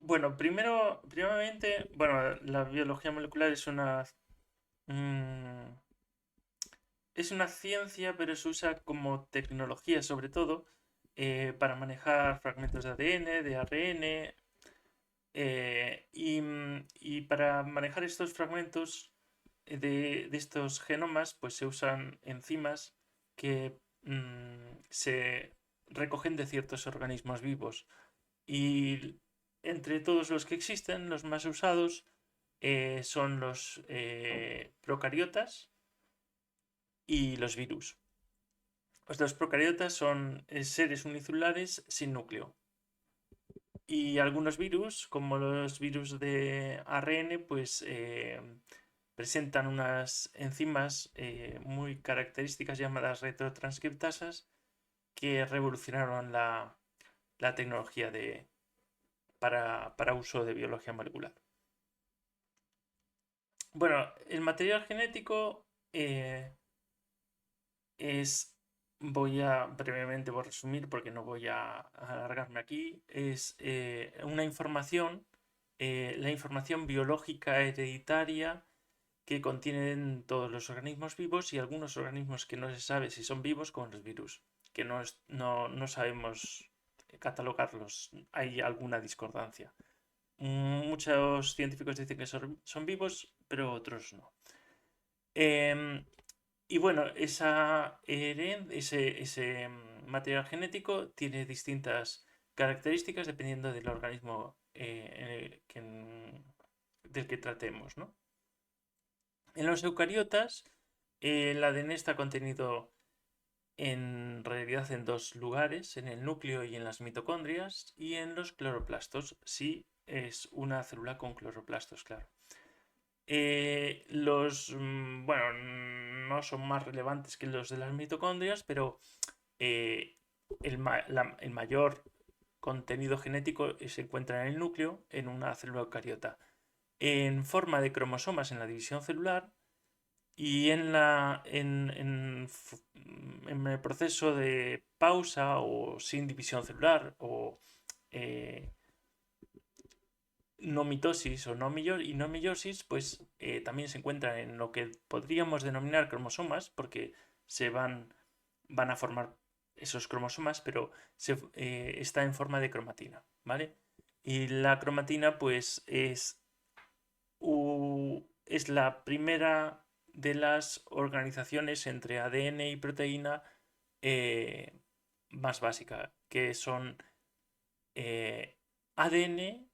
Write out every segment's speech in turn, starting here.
Bueno, primeramente, bueno, la biología molecular mm, es una ciencia, pero se usa como tecnología sobre todo para manejar fragmentos de ADN, de ARN, y para manejar estos fragmentos de estos genomas, pues se usan enzimas que se recogen de ciertos organismos vivos. Y entre todos los que existen, los más usados son los procariotas y los virus. Los procariotas son seres unicelulares sin núcleo. Y algunos virus, como los virus de ARN, pues presentan unas enzimas muy características llamadas retrotranscriptasas que revolucionaron la tecnología para uso de biología molecular. Bueno, el material genético es, voy a resumir porque no voy a alargarme aquí, es una información, la información biológica hereditaria que contienen todos los organismos vivos y algunos organismos que no se sabe si son vivos, como los virus, que no sabemos catalogarlos, hay alguna discordancia. Muchos científicos dicen que son vivos, pero otros no. Em, y bueno, ese material genético tiene distintas características dependiendo del organismo del que tratemos, ¿no? En los eucariotas, el ADN está contenido en realidad en dos lugares, en el núcleo y en las mitocondrias, y en los cloroplastos, si es una célula con cloroplastos, claro. Bueno, no son más relevantes que los de las mitocondrias, pero eh, el mayor contenido genético se encuentra en el núcleo, en una célula eucariota, en forma de cromosomas en la división celular y en el proceso de pausa o sin división celular o eh, no mitosis o no meiosis, pues también se encuentra en lo que podríamos denominar cromosomas, porque van a formar esos cromosomas, pero está en forma de cromatina, ¿vale? Y la cromatina, pues, es la primera de las organizaciones entre ADN y proteína eh, más básica, que son ADN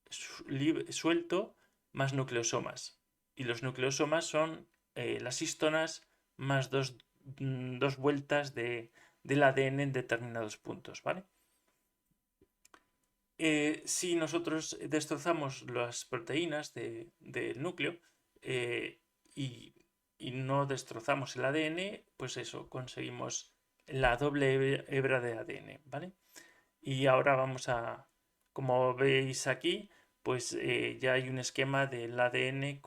suelto más nucleosomas. Y los nucleosomas son las histonas más dos vueltas del ADN en determinados puntos, ¿vale? Si nosotros destrozamos las proteínas del núcleo eh, y, y no destrozamos el ADN, pues eso, conseguimos la doble hebra de ADN, ¿vale? Y ahora como veis aquí, pues ya hay un esquema del ADN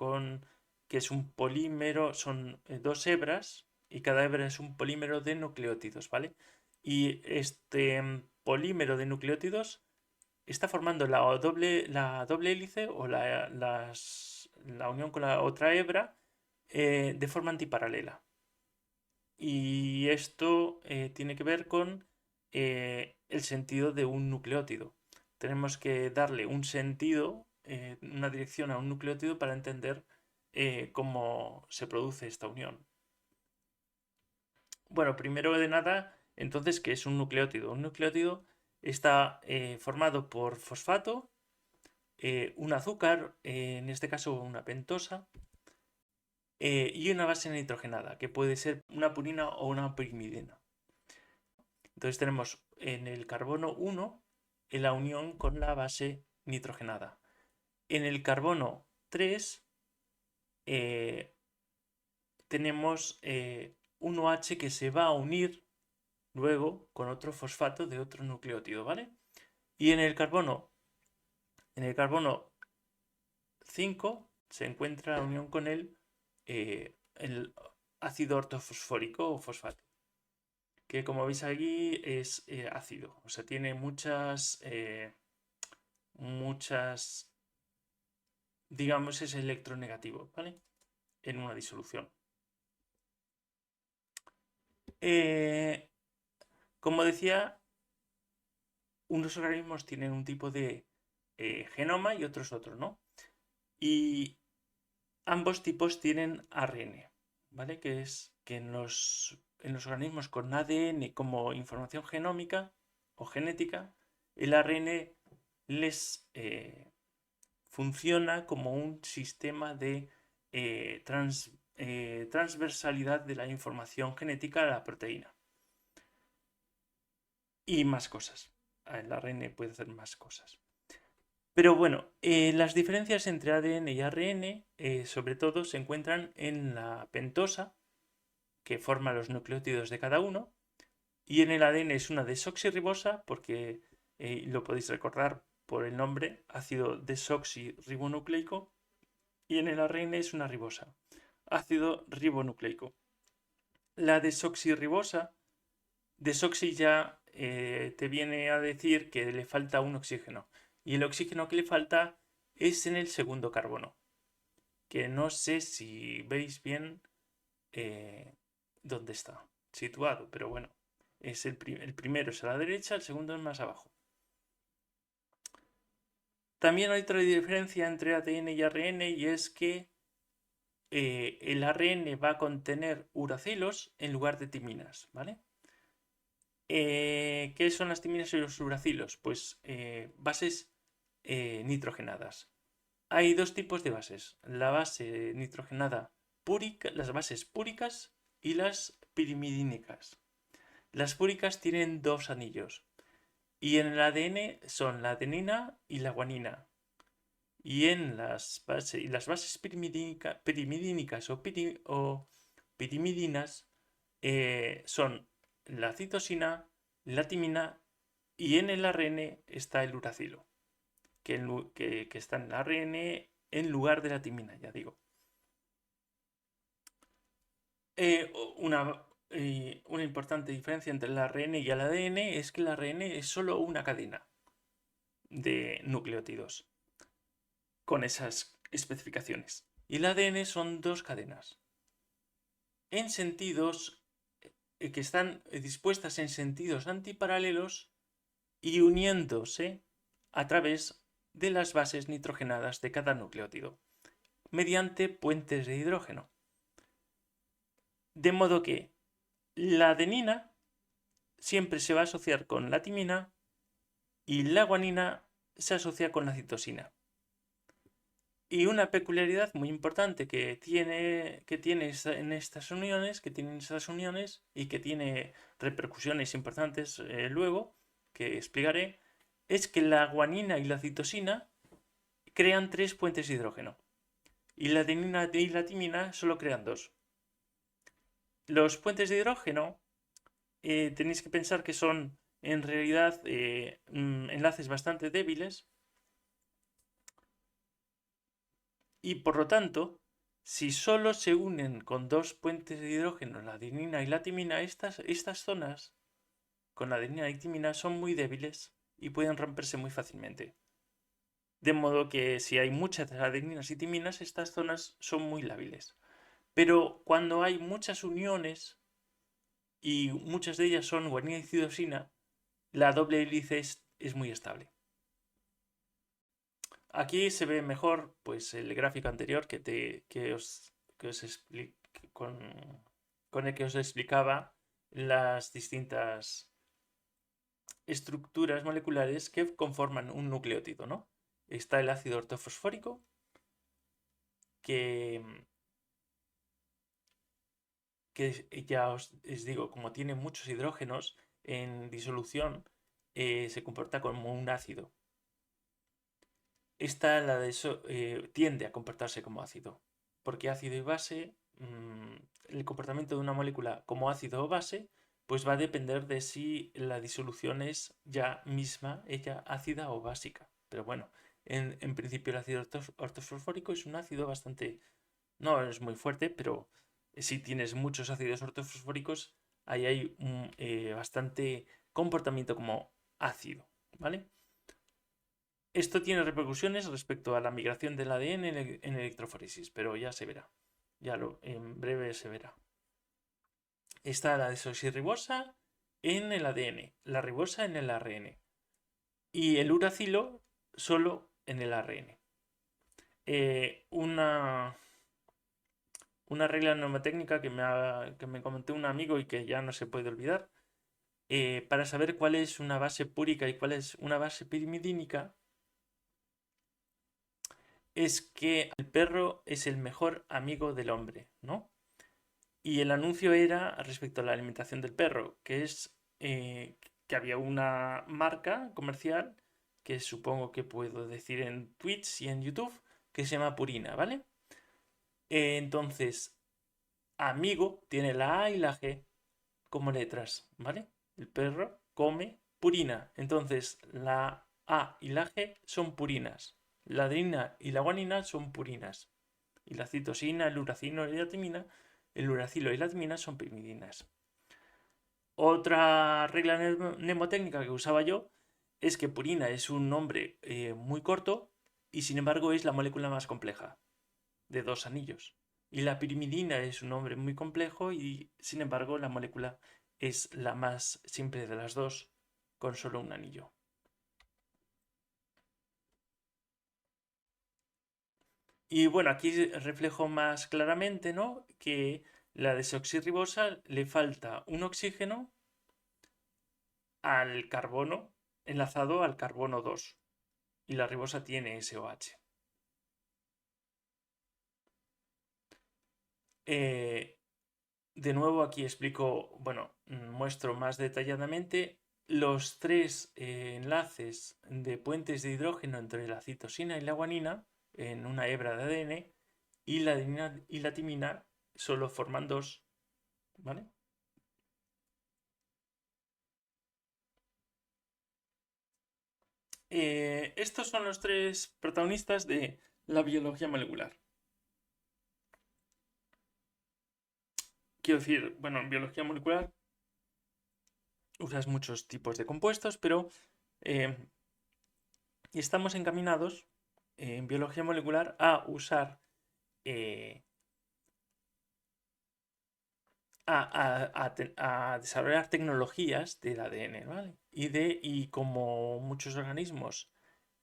que es un polímero, son dos hebras y cada hebra es un polímero de nucleótidos, ¿vale? Y este polímero de nucleótidos está formando la doble hélice o la unión con la otra hebra de forma antiparalela. Y esto tiene que ver con el sentido de un nucleótido. Tenemos que darle un sentido, una dirección a un nucleótido para entender cómo se produce esta unión. Bueno, primero de nada, entonces, ¿qué es un nucleótido? Un nucleótido está formado por fosfato, un azúcar, en este caso una pentosa, y una base nitrogenada, que puede ser una purina o una pirimidina. Entonces tenemos en el carbono 1 en la unión con la base nitrogenada. En el carbono 3 eh, tenemos un OH que se va a unir luego con otro fosfato de otro nucleótido, ¿vale? Y en el carbono 5 se encuentra la unión con el ácido ortofosfórico o fosfato, que como veis aquí es ácido, o sea, tiene muchas, digamos, es electronegativo, ¿vale? En una disolución. Como decía, unos organismos tienen un tipo de genoma y otros otro, ¿no? Y ambos tipos tienen ARN, ¿vale? Que es que en los organismos con ADN como información genómica o genética, el ARN les funciona como un sistema de transversalidad de la información genética a la proteína. Y más cosas. El ARN puede hacer más cosas. Pero bueno, las diferencias entre ADN y ARN, sobre todo, se encuentran en la pentosa, que forma los nucleótidos de cada uno, y en el ADN es una desoxirribosa, porque lo podéis recordar por el nombre, ácido desoxirribonucleico, y en el ARN es una ribosa, ácido ribonucleico. La desoxirribosa, desoxi ya te viene a decir que le falta un oxígeno, y el oxígeno que le falta es en el segundo carbono, que no sé si veis bien dónde está situado, pero bueno, es el primero es a la derecha, el segundo es más abajo. También hay otra diferencia entre ADN y ARN, y es que el ARN va a contener uracilos en lugar de timinas, ¿vale? ¿Qué son las timinas y los uracilos? Pues bases nitrogenadas. Hay dos tipos de bases, la base nitrogenada púrica, las bases púricas y las pirimidínicas. Las púricas tienen dos anillos y en el ADN son la adenina y la guanina. Y en las bases pirimidínicas o pirimidinas son la citosina, la timina y en el ARN está el uracilo, que está en el ARN en lugar de la timina, ya digo. Una importante diferencia entre el ARN y el ADN es que el ARN es solo una cadena de nucleótidos con esas especificaciones. Y el ADN son dos cadenas en sentidos que están dispuestas en sentidos antiparalelos y uniéndose a través de las bases nitrogenadas de cada nucleótido mediante puentes de hidrógeno. De modo que la adenina siempre se va a asociar con la timina y la guanina se asocia con la citosina. Y una peculiaridad muy importante que tiene en estas uniones, que tienen esas uniones y que tiene repercusiones importantes luego, que explicaré, es que la guanina y la citosina crean 3 puentes de hidrógeno y la adenina y la timina solo crean 2. Los puentes de hidrógeno tenéis que pensar que son en realidad enlaces bastante débiles y por lo tanto, si solo se unen con 2 puentes de hidrógeno, la adenina y la timina, estas zonas con la adenina y timina son muy débiles y pueden romperse muy fácilmente. De modo que si hay muchas adeninas y timinas, estas zonas son muy lábiles. Pero cuando hay muchas uniones y muchas de ellas son guanina y citosina, la doble hélice es muy estable. Aquí se ve mejor pues, el gráfico anterior con el que os explicaba las distintas estructuras moleculares que conforman un nucleótido, ¿no? Está el ácido ortofosfórico, que ya os digo, como tiene muchos hidrógenos en disolución, se comporta como un ácido. Esta tiende a comportarse como ácido, porque ácido y base, el comportamiento de una molécula como ácido o base, pues va a depender de si la disolución es ya misma, ella ácida o básica. Pero bueno, en principio el ácido ortofosfórico es un ácido bastante, no es muy fuerte, pero si tienes muchos ácidos ortofosfóricos, ahí hay bastante comportamiento como ácido, ¿vale? Esto tiene repercusiones respecto a la migración del ADN en electroforesis, pero ya se verá. En breve se verá. Está la desoxirribosa en el ADN, la ribosa en el ARN y el uracilo solo en el ARN. Una regla mnemotécnica que me comentó un amigo y que ya no se puede olvidar, para saber cuál es una base púrica y cuál es una base pirimidínica, es que el perro es el mejor amigo del hombre, ¿no? Y el anuncio era respecto a la alimentación del perro, que es que había una marca comercial, que supongo que puedo decir en Twitch y en YouTube, que se llama Purina, ¿vale? Entonces, amigo tiene la A y la G como letras, ¿vale? El perro come purina. Entonces, la A y la G son purinas. La adenina y la guanina son purinas. Y la citosina, el uracilo y la timina, el uracilo y la timina son pimidinas. Otra regla mnemotécnica que usaba yo es que purina es un nombre muy corto y sin embargo es la molécula más compleja, de 2 anillos. Y la pirimidina es un nombre muy complejo y sin embargo la molécula es la más simple de las dos, con solo un anillo. Y bueno, aquí reflejo más claramente, ¿no?, que la desoxirribosa le falta un oxígeno al carbono enlazado al carbono 2 y la ribosa tiene SOH. De nuevo aquí explico, bueno, muestro más detalladamente los 3 enlaces de puentes de hidrógeno entre la citosina y la guanina en una hebra de ADN y la adenina y la timina solo forman 2, ¿vale? Estos son los 3 protagonistas de la biología molecular. Quiero decir, bueno, en biología molecular usas muchos tipos de compuestos, pero eh, estamos encaminados en biología molecular a usar eh, a desarrollar tecnologías del ADN, ¿vale? Y como muchos organismos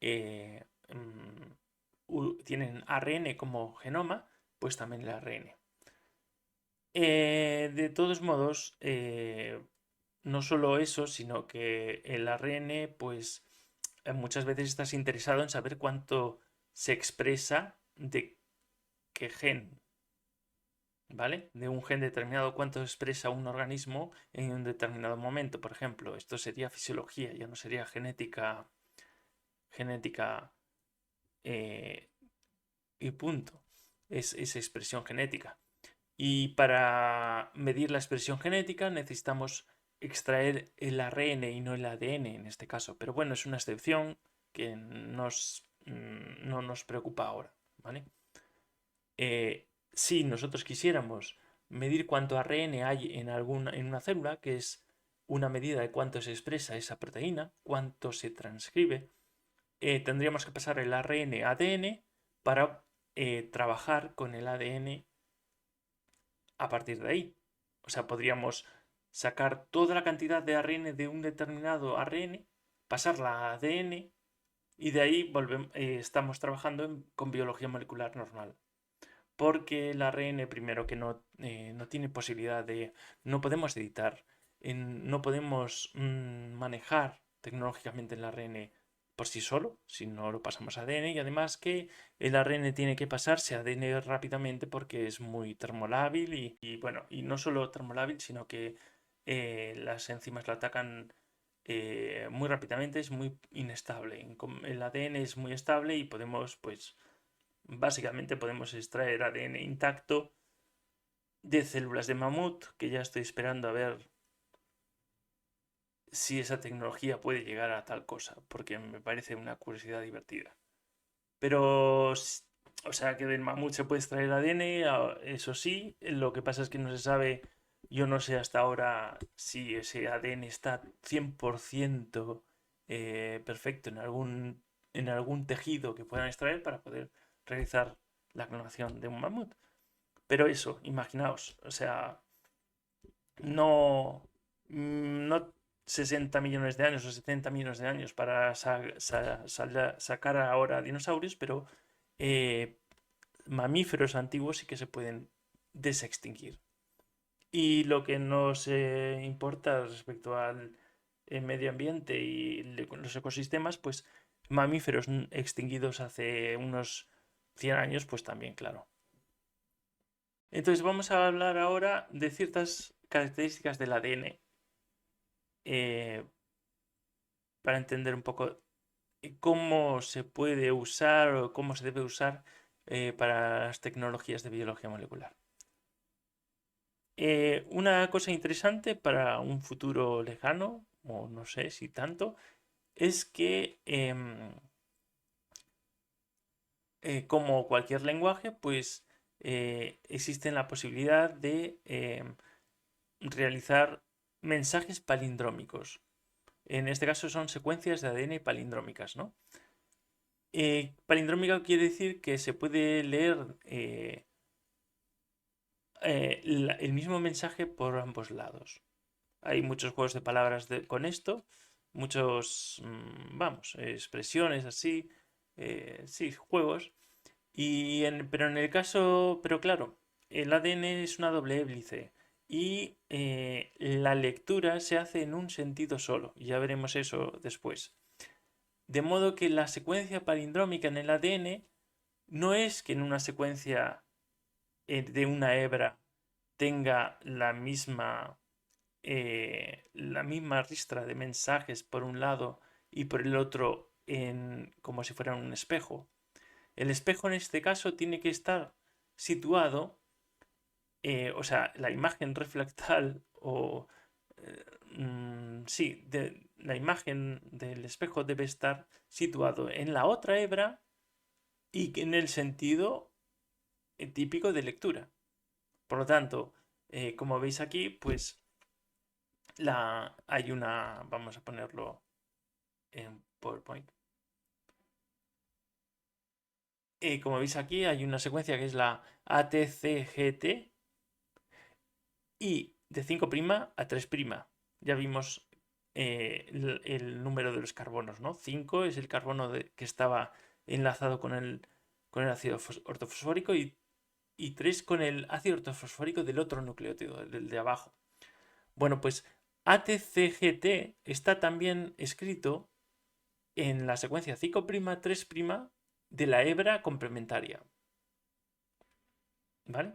eh, tienen ARN como genoma, pues también el ARN. De todos modos, no solo eso, sino que el ARN, pues muchas veces estás interesado en saber cuánto se expresa de qué gen, ¿vale? De un gen determinado, cuánto expresa un organismo en un determinado momento. Por ejemplo, esto sería fisiología, ya no sería genética eh, y punto. Es expresión genética. Y para medir la expresión genética necesitamos extraer el ARN y no el ADN en este caso. Pero bueno, es una excepción que no nos preocupa ahora, ¿vale? Si nosotros quisiéramos medir cuánto ARN hay en una célula, que es una medida de cuánto se expresa esa proteína, cuánto se transcribe, tendríamos que pasar el ARN a ADN para trabajar con el ADN a partir de ahí. O sea, podríamos sacar toda la cantidad de ARN de un determinado ARN, pasarla a ADN y de ahí estamos trabajando con biología molecular normal. Porque el ARN, primero que no tiene posibilidad de... No podemos editar, no podemos manejar tecnológicamente el ARN por sí solo, si no lo pasamos a ADN, y además que el ARN tiene que pasarse a ADN rápidamente porque es muy termolábil bueno, y no solo termolábil, sino que las enzimas lo atacan muy rápidamente, es muy inestable. El ADN es muy estable y podemos, pues, básicamente podemos extraer ADN intacto de células de mamut, que ya estoy esperando a ver si esa tecnología puede llegar a tal cosa, porque me parece una curiosidad divertida. Pero, o sea, que del mamut se puede extraer ADN, eso sí, lo que pasa es que no se sabe, yo no sé hasta ahora si ese ADN está 100% perfecto en algún en algún tejido que puedan extraer para poder realizar la clonación de un mamut. Pero eso, imaginaos, o sea, no, no 60 millones de años o 70 millones de años para sacar ahora dinosaurios, pero eh, mamíferos antiguos sí que se pueden desextinguir. Y lo que nos importa respecto al medio ambiente y los ecosistemas, pues mamíferos extinguidos hace unos 100 años, pues también, claro. Entonces vamos a hablar ahora de ciertas características del ADN para entender un poco cómo se puede usar o cómo se debe usar para las tecnologías de biología molecular. Una cosa interesante para un futuro lejano, o no sé si tanto, es que como cualquier lenguaje, pues existe la posibilidad de realizar mensajes palindrómicos. En este caso son secuencias de ADN palindrómicas, ¿no? Palindrómica quiere decir que se puede leer el mismo mensaje por ambos lados. Hay muchos juegos de palabras con esto, muchos, vamos, expresiones así, sí, juegos. Pero en el caso, pero claro, el ADN es una doble hélice y la lectura se hace en un sentido solo. Ya veremos eso después. De modo que la secuencia palindrómica en el ADN no es que en una secuencia de una hebra tenga la misma ristra de mensajes por un lado y por el otro como si fuera un espejo. El espejo en este caso tiene que estar situado, o sea, la imagen reflectal o sí, la imagen del espejo debe estar situado en la otra hebra y en el sentido típico de lectura. Por lo tanto, como veis aquí, pues hay una, vamos a ponerlo en PowerPoint. Como veis aquí, hay una secuencia que es la ATCGT y de 5' a 3'. Ya vimos el número de los carbonos, ¿no? 5 es el carbono que estaba enlazado con el ácido ortofosfórico y 3 con el ácido ortofosfórico del otro nucleótido, del de abajo. Bueno, pues ATCGT está también escrito en la secuencia 5', 3' de la hebra complementaria. ¿Vale?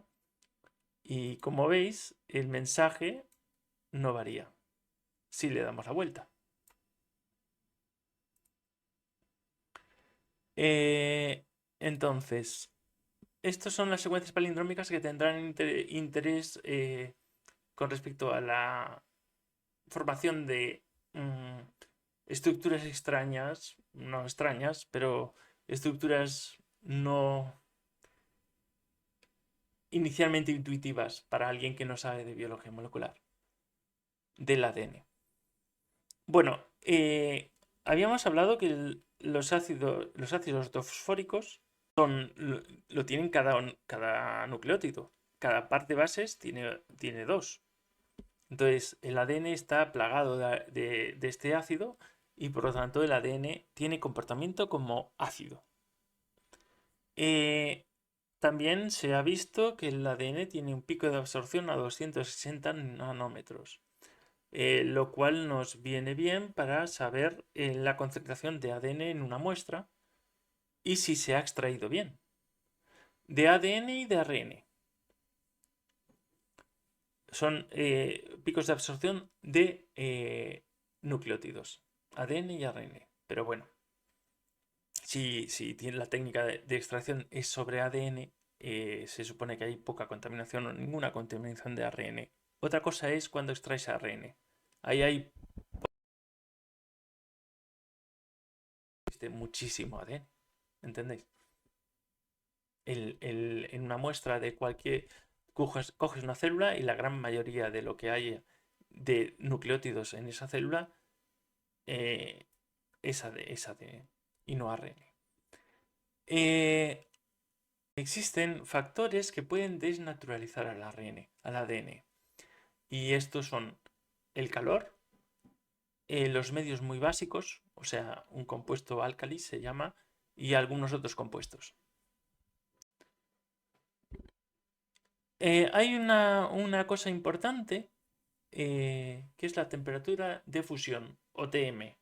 Y como veis, el mensaje no varía si le damos la vuelta. Entonces, estas son las secuencias palindrómicas que tendrán interés con respecto a la formación de estructuras extrañas, no extrañas, pero estructuras no inicialmente intuitivas para alguien que no sabe de biología molecular del ADN. Bueno, habíamos hablado que los ácidos ortofosfóricos lo tienen cada nucleótido. Cada par de bases tiene dos. Entonces, el ADN está plagado de este ácido y por lo tanto el ADN tiene comportamiento como ácido. También se ha visto que el ADN tiene un pico de absorción a 260 nanómetros, lo cual nos viene bien para saber la concentración de ADN en una muestra y si se ha extraído bien. De ADN y de ARN. Son picos de absorción de nucleótidos, ADN y ARN. Pero bueno, si tiene la técnica de extracción es sobre ADN, se supone que hay poca contaminación o ninguna contaminación de ARN. Otra cosa es cuando extraes ARN. Ahí hay muchísimo ADN, ¿entendéis? En una muestra de cualquier... Coges una célula y la gran mayoría de lo que hay de nucleótidos en esa célula es ADN. y no ARN. Existen factores que pueden desnaturalizar al ADN. Y estos son el calor, los medios muy básicos, o sea, un compuesto álcali se llama, y algunos otros compuestos. Hay una cosa importante que es la temperatura de fusión, o TM.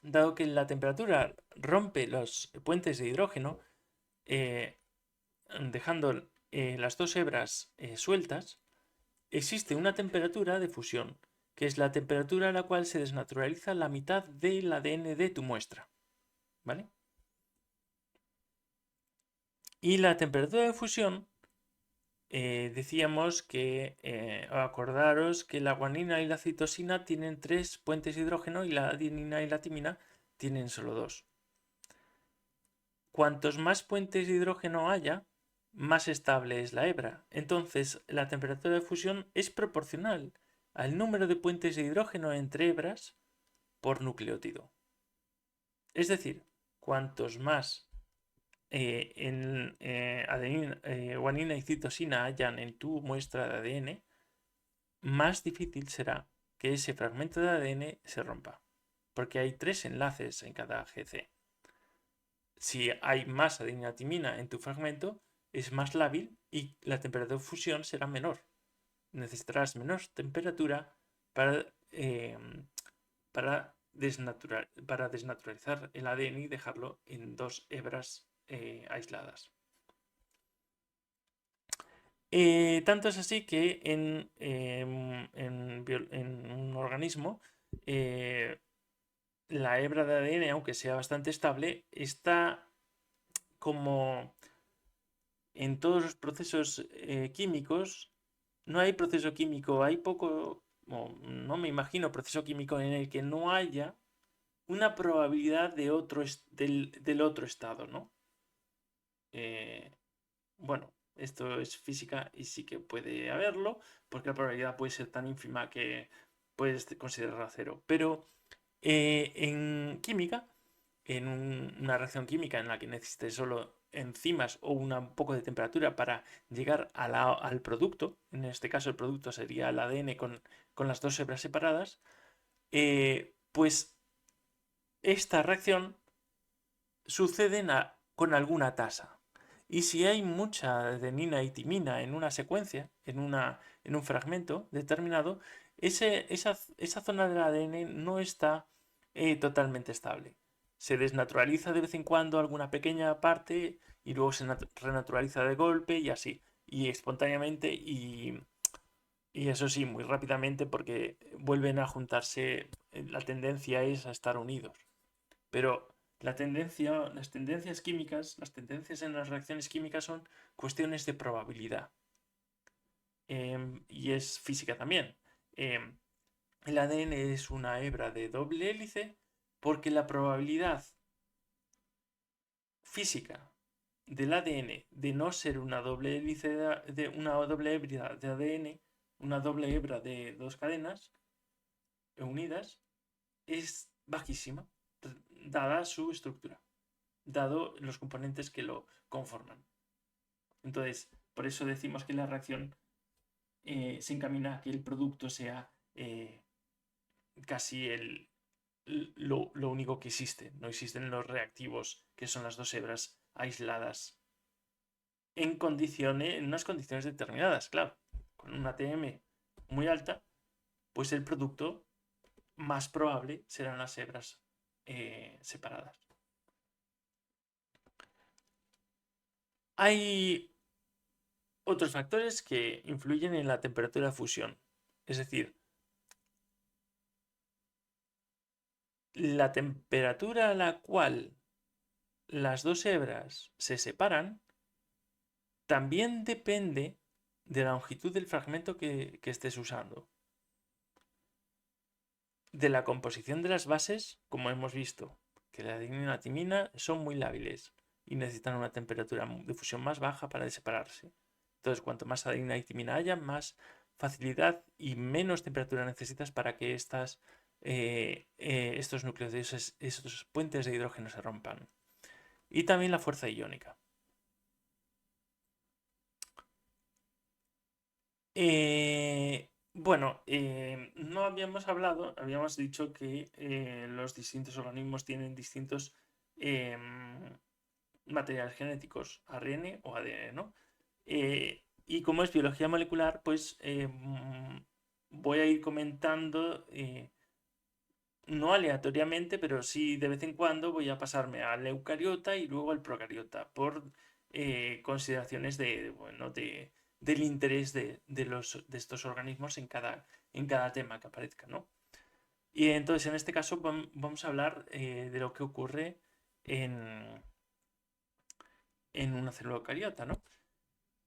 Dado que la temperatura rompe los puentes de hidrógeno, dejando las dos hebras sueltas, existe una temperatura de fusión, que es la temperatura a la cual se desnaturaliza la mitad del ADN de tu muestra. ¿Vale? Y la temperatura de fusión, decíamos que, acordaros que la guanina y la citosina tienen 3 puentes de hidrógeno y la adenina y la timina tienen solo 2. Cuantos más puentes de hidrógeno haya, más estable es la hebra. Entonces, la temperatura de fusión es proporcional al número de puentes de hidrógeno entre hebras por nucleótido. Es decir, cuantos más guanina y citosina hayan en tu muestra de ADN, más difícil será que ese fragmento de ADN se rompa, porque hay 3 enlaces en cada GC. Si hay más adenina-timina en tu fragmento, es más lábil y la temperatura de fusión será menor. Necesitarás menos temperatura para desnaturalizar el ADN y dejarlo en 2 hebras aisladas. Tanto es así que en un organismo la hebra de ADN, aunque sea bastante estable, está como en todos los procesos químicos. No hay proceso químico, hay poco, no me imagino proceso químico en el que no haya una probabilidad del otro estado, ¿no? Bueno, esto es física y sí que puede haberlo, porque la probabilidad puede ser tan ínfima que puedes considerarla cero. Pero en química, en una reacción química en la que necesites solo enzimas o un poco de temperatura para llegar al producto, en este caso el producto sería el ADN con las 2 hebras separadas, pues esta reacción sucede con alguna tasa. Y si hay mucha adenina y timina en una secuencia, en un fragmento determinado, esa zona del ADN no está totalmente estable. Se desnaturaliza de vez en cuando alguna pequeña parte y luego se renaturaliza de golpe y así, y espontáneamente y eso sí, muy rápidamente porque vuelven a juntarse, la tendencia es a estar unidos. Pero las tendencias químicas, las tendencias en las reacciones químicas son cuestiones de probabilidad. Y es física también. El ADN es una hebra de doble hélice porque la probabilidad física del ADN de no ser una doble hélice una doble hebra de ADN, una doble hebra de 2 cadenas unidas, es bajísima, dada su estructura, dado los componentes que lo conforman. Entonces, por eso decimos que la reacción se encamina a que el producto sea casi lo único que existe. No existen los reactivos, que son las 2 hebras aisladas en unas condiciones determinadas, claro. Con una TM muy alta, pues el producto más probable serán las hebras separadas. Hay otros factores que influyen en la temperatura de fusión. Es decir, la temperatura a la cual las 2 hebras se separan también depende de la longitud del fragmento que estés usando. De la composición de las bases, como hemos visto, que la adenina y la timina son muy lábiles y necesitan una temperatura de fusión más baja para separarse. Entonces, cuanto más adenina y timina haya, más facilidad y menos temperatura necesitas para que estas estos núcleos de esos puentes de hidrógeno se rompan. Y también la fuerza iónica. Bueno, no habíamos hablado, habíamos dicho que los distintos organismos tienen distintos materiales genéticos, ARN o ADN, ¿no? Y como es biología molecular, pues voy a ir comentando, no aleatoriamente, pero sí de vez en cuando voy a pasarme al eucariota y luego al procariota, por consideraciones bueno, del interés de estos organismos en cada tema que aparezca, ¿no? Y entonces en este caso vamos a hablar de lo que ocurre en, en una célula eucariota, ¿no?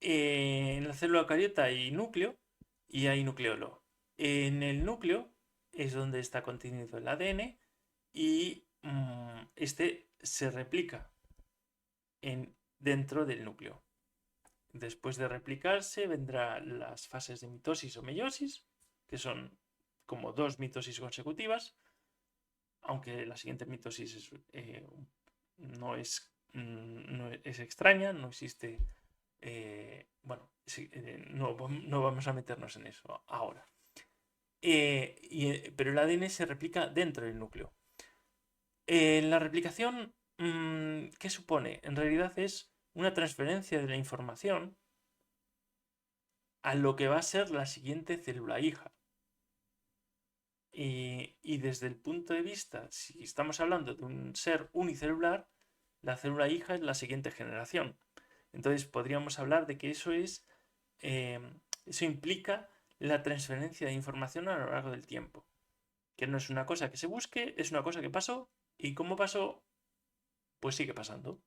En la célula eucariota hay núcleo y hay nucleolo. En el núcleo es donde está contenido el ADN y este se replica dentro del núcleo. Después de replicarse vendrán las fases de mitosis o meiosis, que son como 2 mitosis consecutivas, aunque la siguiente mitosis no es extraña, no existe. Bueno, sí, no vamos a meternos en eso ahora. Pero el ADN se replica dentro del núcleo. La replicación, ¿qué supone? En realidad es una transferencia de la información a lo que va a ser la siguiente célula hija. Y desde el punto de vista, si estamos hablando de un ser unicelular, la célula hija es la siguiente generación. Entonces podríamos hablar de que eso implica la transferencia de información a lo largo del tiempo. Que no es una cosa que se busque, es una cosa que pasó, y como pasó, pues sigue pasando.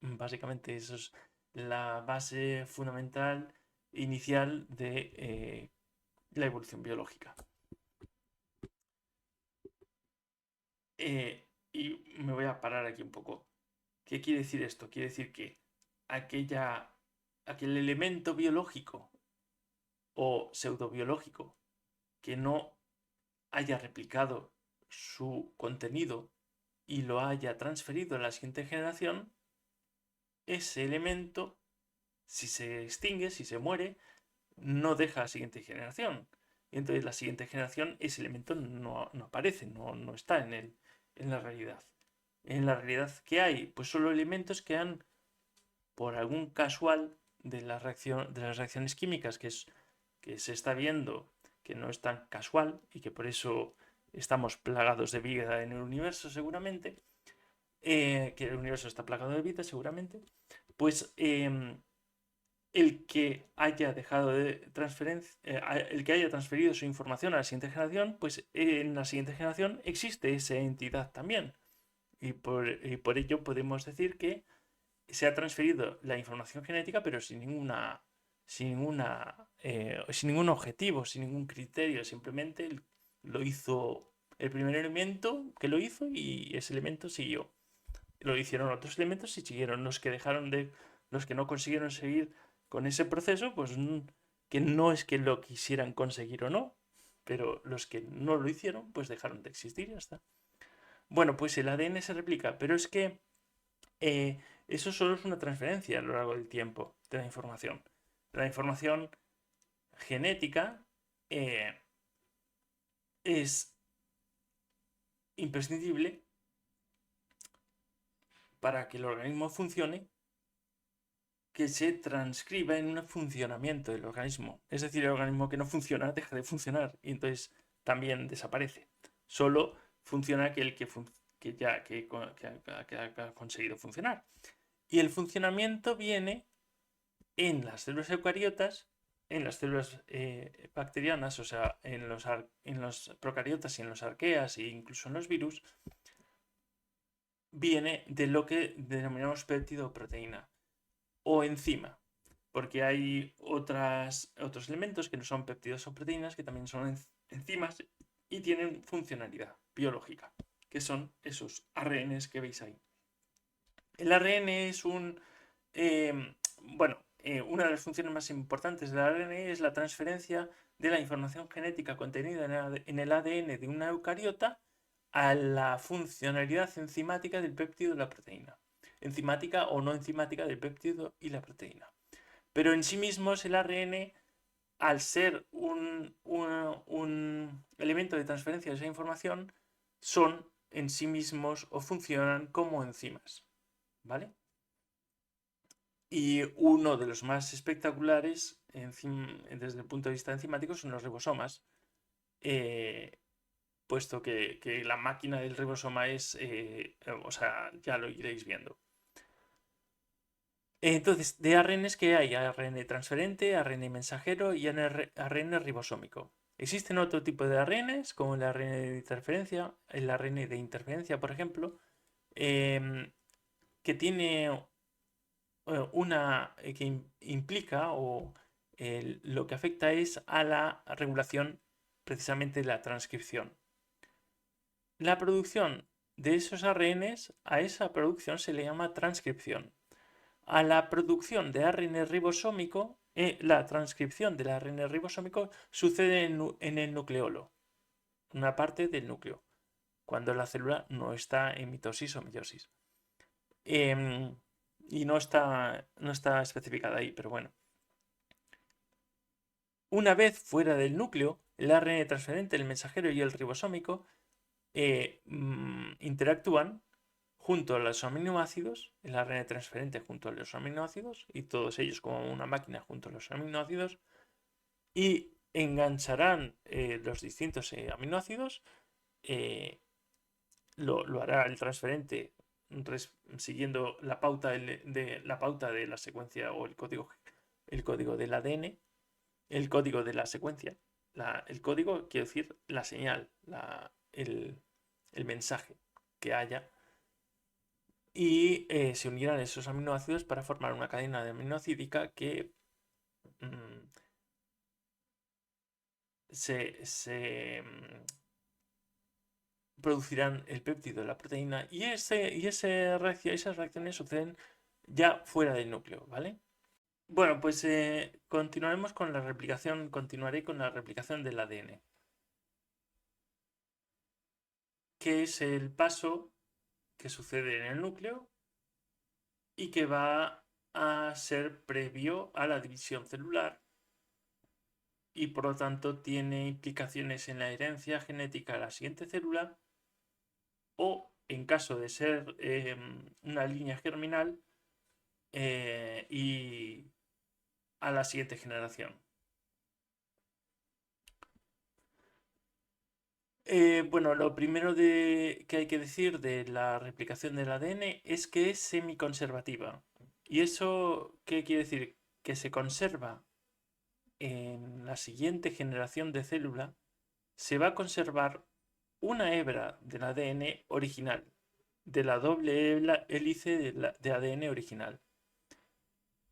Básicamente eso es la base fundamental inicial de la evolución biológica. Y me voy a parar aquí un poco. ¿Qué quiere decir esto? Quiere decir que aquel elemento biológico o pseudobiológico que no haya replicado su contenido y lo haya transferido a la siguiente generación, ese elemento, si se extingue, si se muere, no deja a la siguiente generación. Y entonces la siguiente generación, ese elemento no aparece, no está en la realidad. En la realidad, ¿qué hay? Pues solo elementos que han, por algún casual de las reacciones químicas que se está viendo que no es tan casual y que por eso estamos plagados de vida en el universo seguramente, que el universo está plagado de vida seguramente, pues el que haya dejado de el que haya transferido su información a la siguiente generación, pues en la siguiente generación existe esa entidad también. Y por ello podemos decir que se ha transferido la información genética, pero sin ningún objetivo, sin ningún criterio. Simplemente lo hizo el primer elemento que lo hizo y ese elemento siguió. Lo hicieron otros elementos y siguieron. Los que no consiguieron seguir con ese proceso, pues que no es que lo quisieran conseguir o no, pero los que no lo hicieron, pues dejaron de existir y ya está. Bueno, pues el ADN se replica, pero es que eso solo es una transferencia a lo largo del tiempo de la información. La información genética es imprescindible para que el organismo funcione, que se transcriba en un funcionamiento del organismo. Es decir, el organismo que no funciona deja de funcionar y entonces también desaparece. Solo funciona aquel que ha conseguido funcionar. Y el funcionamiento viene en las células eucariotas, en las células bacterianas, o sea, en los procariotas y en los arqueas e incluso en los virus, viene de lo que denominamos péptido o proteína o enzima, porque hay otros elementos que no son péptidos o proteínas que también son enzimas y tienen funcionalidad biológica, que son esos ARNs que veis ahí. El ARN es bueno, una de las funciones más importantes del ARN es la transferencia de la información genética contenida en el ADN de una eucariota a la funcionalidad enzimática del péptido de la proteína. Enzimática o no enzimática del péptido y la proteína. Pero en sí mismos el ARN, al ser un elemento de transferencia de esa información, son en sí mismos o funcionan como enzimas. ¿Vale? Y uno de los más espectaculares desde el punto de vista enzimático son los ribosomas, puesto que la máquina del ribosoma es, o sea, ya lo iréis viendo. Entonces, de ARNs que hay ARN transferente, ARN mensajero y ARN ribosómico. Existen otro tipo de ARNs, como el ARN de interferencia, el ARN de interferencia, por ejemplo, que tiene que implica o lo que afecta es a la regulación precisamente de la transcripción. La producción de esos ARNs, a esa producción se le llama transcripción. A la producción de ARN ribosómico, la transcripción del ARN ribosómico sucede en el nucleolo, una parte del núcleo, cuando la célula no está en mitosis o meiosis. Y no está especificada ahí, pero bueno. Una vez fuera del núcleo, el ARN transferente, el mensajero y el ribosómico interactúan junto a los aminoácidos, el ARN transferente junto a los aminoácidos y todos ellos como una máquina junto a los aminoácidos, y engancharán los distintos aminoácidos. Lo hará el transferente siguiendo la pauta de la secuencia o el código del ADN, el código de la secuencia. El código quiere decir la señal, el mensaje que haya. Y se unirán esos aminoácidos para formar una cadena de aminoácidica que producirán el péptido de la proteína y esas reacciones suceden ya fuera del núcleo, ¿vale? Bueno, pues continuaré con la replicación del ADN, que es el paso que sucede en el núcleo y que va a ser previo a la división celular y por lo tanto tiene implicaciones en la herencia genética a la siguiente célula o, en caso de ser una línea germinal, y a la siguiente generación. Bueno, lo primero que hay que decir de la replicación del ADN es que es semiconservativa. ¿Y eso qué quiere decir? Que se conserva en la siguiente generación de célula, se va a conservar una hebra del ADN original, de la doble hélice de ADN original.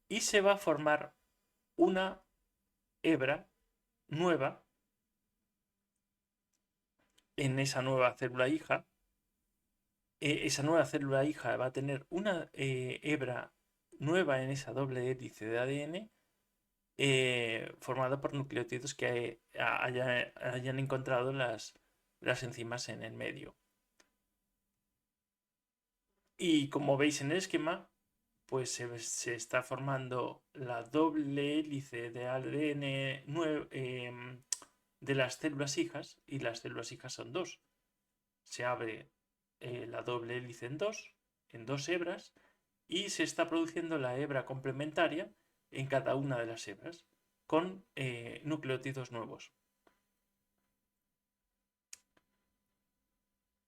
Y se va a formar una hebra nueva en esa nueva célula hija. Esa nueva célula hija va a tener una hebra nueva en esa doble hélice de ADN formada por nucleótidos que hayan encontrado las enzimas en el medio. Y como veis en el esquema, pues se está formando la doble hélice de ADN de las células hijas, y las células hijas son dos. Se abre la doble hélice en dos hebras, y se está produciendo la hebra complementaria en cada una de las hebras con nucleótidos nuevos.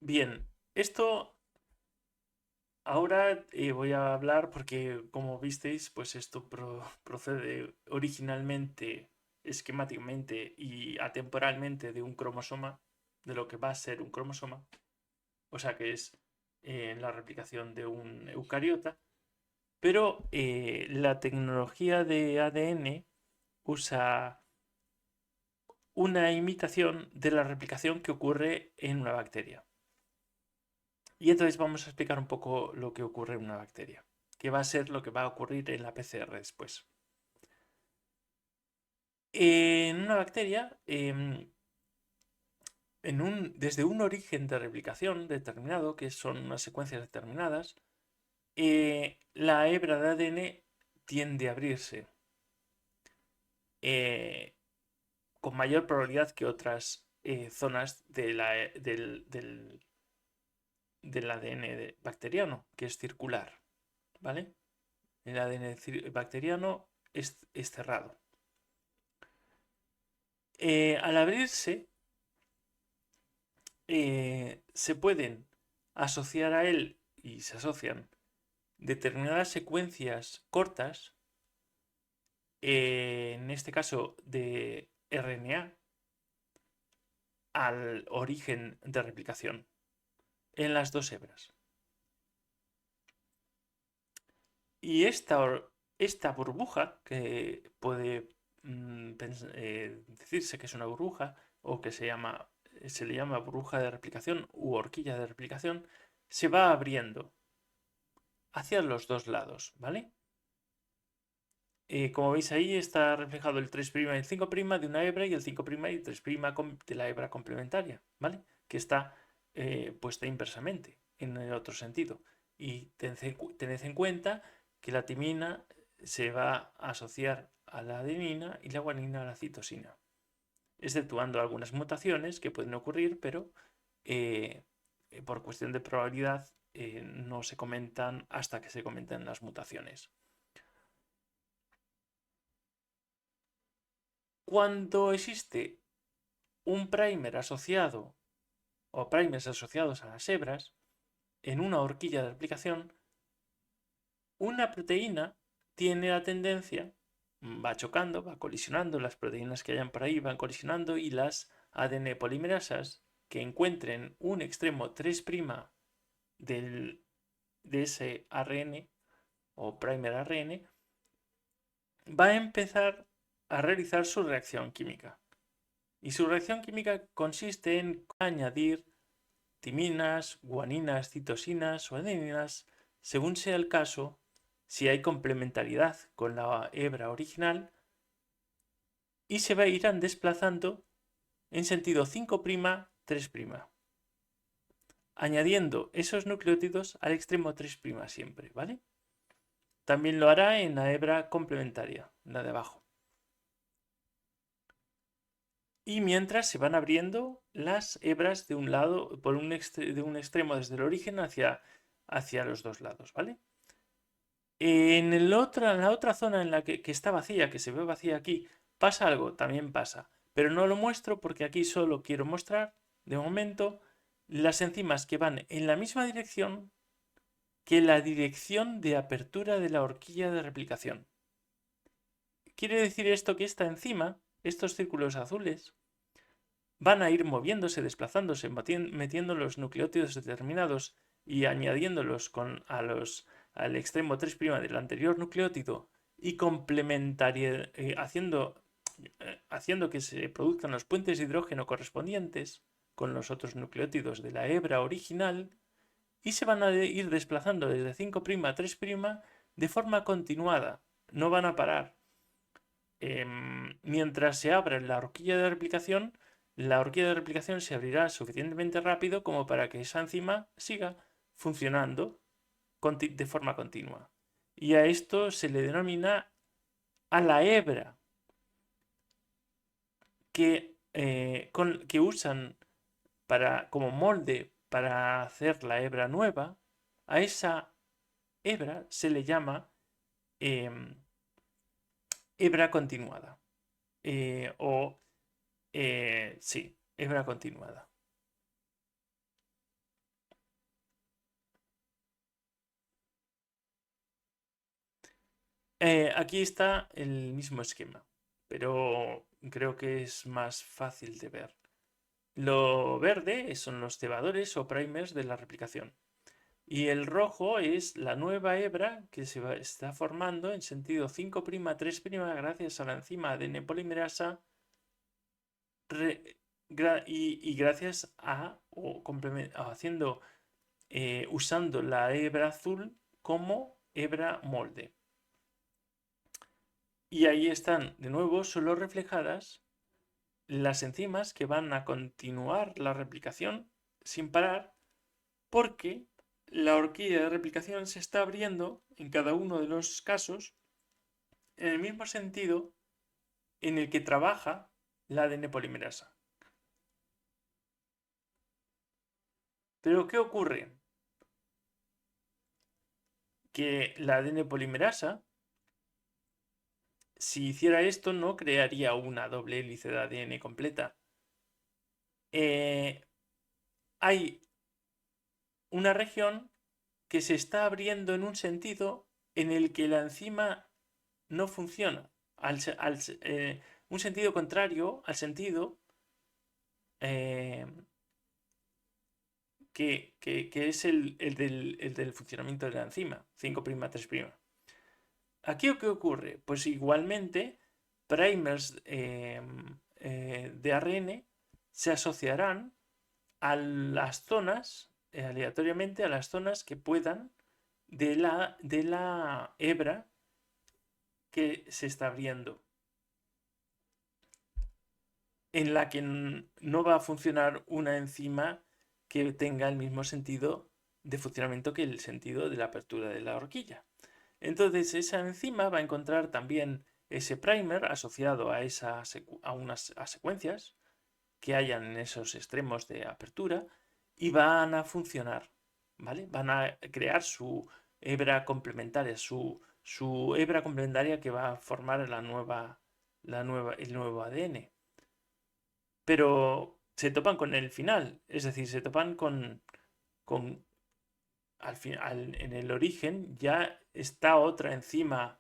Bien, esto ahora voy a hablar porque, como visteis, pues esto procede originalmente, esquemáticamente y atemporalmente de un cromosoma, de lo que va a ser un cromosoma, o sea que es la replicación de un eucariota, pero la tecnología de ADN usa una imitación de la replicación que ocurre en una bacteria. Y entonces vamos a explicar un poco lo que ocurre en una bacteria, que va a ser lo que va a ocurrir en la PCR después. En una bacteria, desde un origen de replicación determinado, que son unas secuencias determinadas, la hebra de ADN tiende a abrirse con mayor probabilidad que otras zonas del ADN bacteriano, que es circular, ¿vale? El ADN bacteriano es cerrado. Al abrirse, se pueden asociar a él, y se asocian, determinadas secuencias cortas, en este caso de RNA, al origen de replicación en las dos hebras. Y esta burbuja, que puede decirse que es una burbuja, o que se le llama burbuja de replicación u horquilla de replicación, se va abriendo hacia los dos lados, ¿vale? Como veis ahí está reflejado el 3' y el 5' de una hebra y el 5' y el 3' de la hebra complementaria, ¿vale? Que está puesta inversamente en el otro sentido. Y tened en cuenta que la timina se va a asociar a la adenina y la guanina a la citosina, exceptuando algunas mutaciones que pueden ocurrir, pero eh, por cuestión de probabilidad no se comentan hasta que se comentan las mutaciones. Cuando existe un primer asociado o primers asociados a las hebras en una horquilla de replicación, una proteína tiene la tendencia, va chocando, va colisionando, las proteínas que hayan por ahí van colisionando y las ADN polimerasas que encuentren un extremo 3' de ese ARN o primer ARN, va a empezar a realizar su reacción química. Y su reacción química consiste en añadir timinas, guaninas, citosinas o adeninas, según sea el caso, si hay complementariedad con la hebra original, y se irán desplazando en sentido 5', 3', añadiendo esos nucleótidos al extremo 3' siempre, ¿vale? También lo hará en la hebra complementaria, la de abajo. Y mientras se van abriendo las hebras de un lado, de un extremo desde el origen hacia los dos lados, ¿vale? En la otra zona en la que está vacía, que se ve vacía aquí, pasa algo, también pasa. Pero no lo muestro porque aquí solo quiero mostrar, de momento, las enzimas que van en la misma dirección que la dirección de apertura de la horquilla de replicación. Quiere decir esto que esta enzima, estos círculos azules, van a ir moviéndose, desplazándose, metiendo los nucleótidos determinados y añadiéndolos al extremo 3' del anterior nucleótido y haciendo que se produzcan los puentes de hidrógeno correspondientes con los otros nucleótidos de la hebra original y se van a ir desplazando desde 5' a 3' de forma continuada, no van a parar. Mientras se abra la horquilla de replicación, la horquilla de replicación se abrirá suficientemente rápido como para que esa enzima siga funcionando de forma continua. Y a esto se le denomina a la hebra que usan como molde para hacer la hebra nueva. A esa hebra se le llama em, hebra continuada. Sí, hebra continuada. Aquí está el mismo esquema, pero creo que es más fácil de ver. Lo verde son los cebadores o primers de la replicación. Y el rojo es la nueva hebra que está formando en sentido 5', 3' gracias a la enzima ADN polimerasa y gracias usando la hebra azul como hebra molde. Y ahí están de nuevo solo reflejadas las enzimas que van a continuar la replicación sin parar, porque la horquilla de replicación se está abriendo en cada uno de los casos en el mismo sentido en el que trabaja la ADN polimerasa. Pero ¿qué ocurre? Que la ADN polimerasa, si hiciera esto, no crearía una doble hélice de ADN completa. Hay una región que se está abriendo en un sentido en el que la enzima no funciona. Un sentido contrario al sentido eh, que es el del funcionamiento de la enzima, 5' 3'. ¿Aquí qué ocurre? Pues igualmente, primers de ARN se asociarán a las zonas, aleatoriamente a las zonas que puedan de la hebra que se está abriendo, en la que no va a funcionar una enzima que tenga el mismo sentido de funcionamiento que el sentido de la apertura de la horquilla. Entonces esa enzima va a encontrar también ese primer asociado a unas secuencias que hayan en esos extremos de apertura y van a funcionar, ¿vale? Van a crear su hebra complementaria, su hebra complementaria que va a formar el nuevo ADN. Pero se topan con el final, es decir, se topan con en el origen ya está otra enzima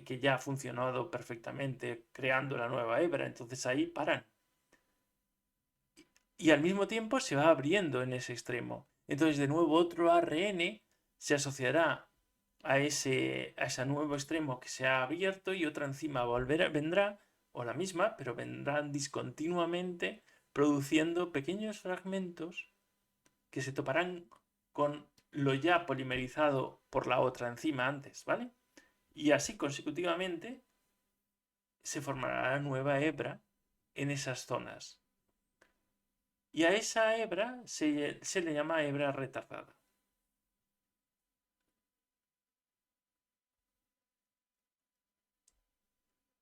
que ya ha funcionado perfectamente creando la nueva hebra, entonces ahí paran. Y al mismo tiempo se va abriendo en ese extremo. Entonces de nuevo otro ARN se asociará a ese nuevo extremo que se ha abierto y otra enzima vendrá, o la misma, pero vendrán discontinuamente produciendo pequeños fragmentos que se toparán con lo ya polimerizado por la otra enzima antes, ¿vale? Y así consecutivamente se formará la nueva hebra en esas zonas. Y a esa hebra se le llama hebra retardada.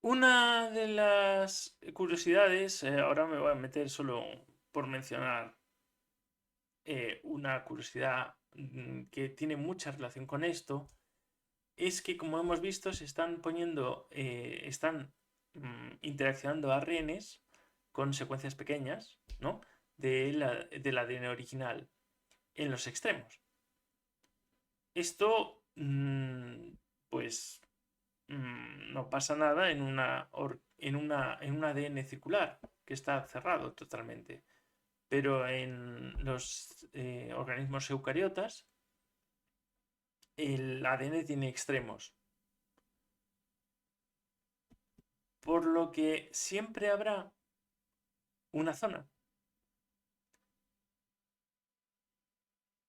Una de las curiosidades, ahora me voy a meter solo por mencionar una curiosidad que tiene mucha relación con esto, es que como hemos visto se están poniendo, interaccionando ARNs con secuencias pequeñas, ¿no? Del ADN original en los extremos. Esto, pues, no pasa nada en un ADN circular que está cerrado totalmente. Pero en los organismos eucariotas, el ADN tiene extremos. Por lo que siempre habrá una zona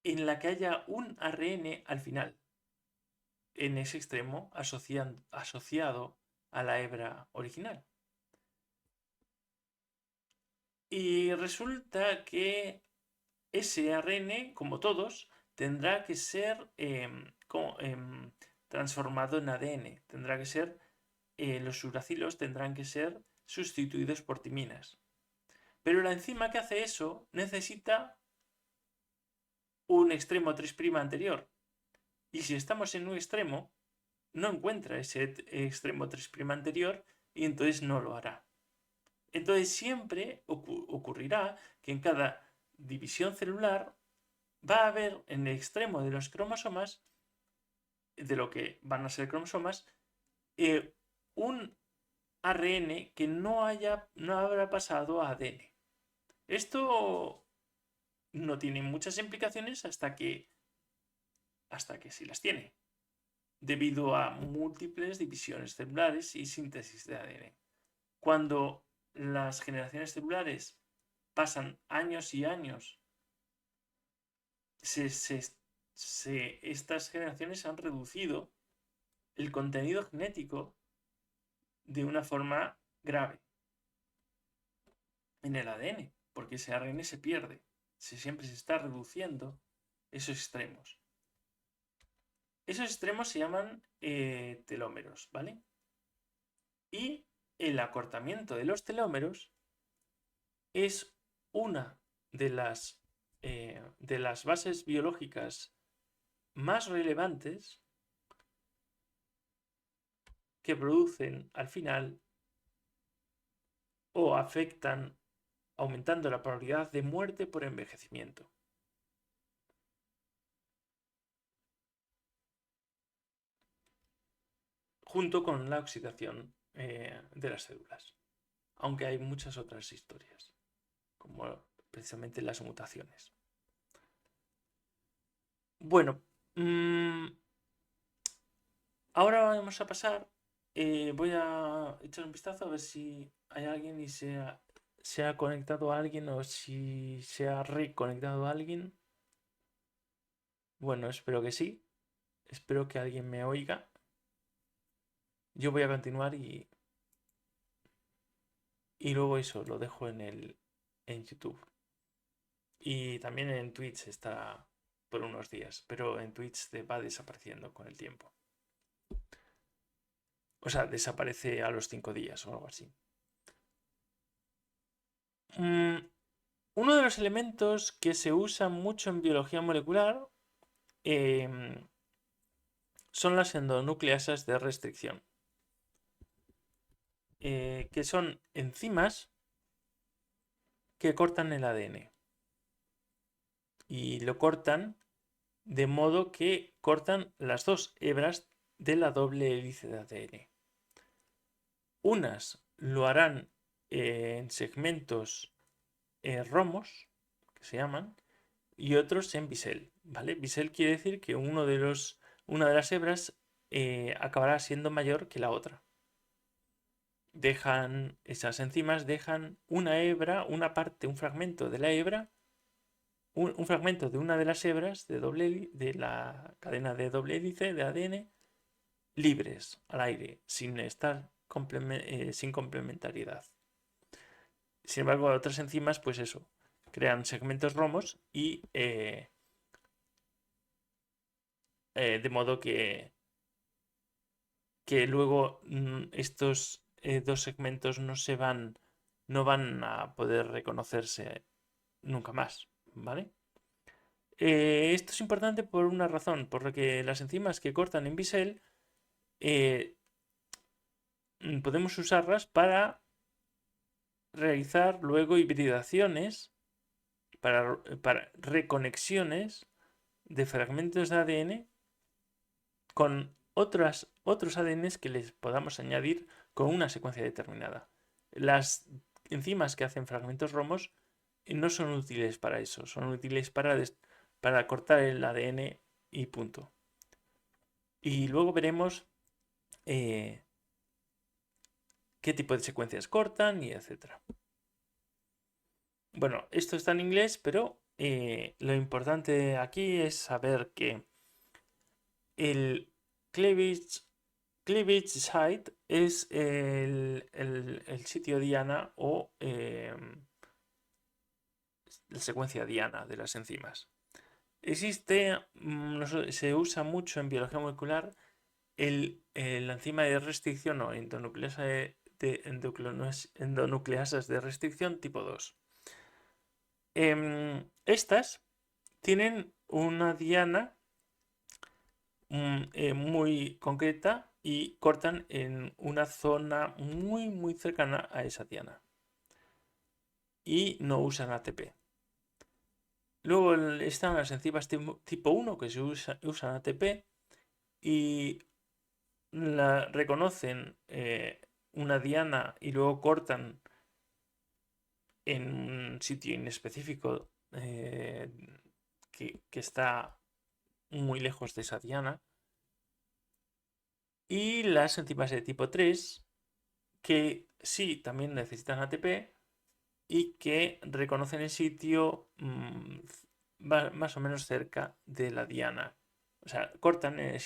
en la que haya un ARN al final, en ese extremo asociado a la hebra original. Y resulta que ese ARN, como todos, tendrá que ser transformado en ADN. Tendrá que ser, los uracilos tendrán que ser sustituidos por timinas. Pero la enzima que hace eso necesita un extremo 3' anterior. Y si estamos en un extremo, no encuentra ese extremo 3' anterior y entonces no lo hará. Entonces siempre ocurrirá que en cada división celular va a haber en el extremo de los cromosomas, de lo que van a ser cromosomas, un ARN que no habrá pasado a ADN. Esto no tiene muchas implicaciones hasta que sí las tiene, debido a múltiples divisiones celulares y síntesis de ADN. Cuando las generaciones celulares pasan años y años, estas generaciones han reducido el contenido genético de una forma grave en el ADN, porque ese ARN se pierde, siempre se está reduciendo esos extremos. Esos extremos se llaman telómeros, ¿vale? Y el acortamiento de los telómeros es una de las bases biológicas más relevantes que producen al final o afectan aumentando la probabilidad de muerte por envejecimiento. Junto con la oxidación de las células. Aunque hay muchas otras historias, como precisamente las mutaciones. Bueno, ahora vamos a pasar. Voy a echar un vistazo a ver si hay alguien y se ha conectado a alguien o si se ha reconectado a alguien. Bueno, espero que sí. Espero que alguien me oiga. Yo voy a continuar y luego eso lo dejo en YouTube. Y también en Twitch está por unos días, pero en Twitch va desapareciendo con el tiempo. O sea, desaparece a los 5 días o algo así. Uno de los elementos que se usa mucho en biología molecular son las endonucleasas de restricción, que son enzimas que cortan el ADN. Y lo cortan de modo que cortan las dos hebras de la doble hélice de ADN. Unas lo harán en segmentos romos, que se llaman, y otros en bisel, ¿vale? Bisel quiere decir que una de las hebras acabará siendo mayor que la otra. Esas enzimas dejan una hebra, una parte, un fragmento de la hebra, un fragmento de una de las hebras de la cadena de doble hélice de ADN libres al aire, sin sin complementariedad. Sin embargo, otras enzimas, pues eso, crean segmentos romos y de modo que luego estos dos segmentos no van a poder reconocerse nunca más, ¿vale? Esto es importante por una razón, porque las enzimas que cortan en bisel podemos usarlas para realizar luego hibridaciones, para reconexiones de fragmentos de ADN con otros ADNs que les podamos añadir con una secuencia determinada. Las enzimas que hacen fragmentos romos no son útiles para eso, son útiles para cortar el ADN y punto. Y luego veremos qué tipo de secuencias cortan y etcétera. Bueno, esto está en inglés, pero lo importante aquí es saber que el cleavage site es el sitio diana o la secuencia diana de las enzimas. Se usa mucho en biología molecular la enzima de restricción o endonucleasas de restricción tipo 2. Estas tienen una diana muy concreta y cortan en una zona muy cercana a esa diana. Y no usan ATP. Luego están las enzimas tipo 1 que usan ATP y reconocen una diana y luego cortan en un sitio inespecífico que está muy lejos de esa diana. Y las enzimas de tipo 3 que sí también necesitan ATP y que reconocen el sitio más o menos cerca de la diana. O sea, cortan en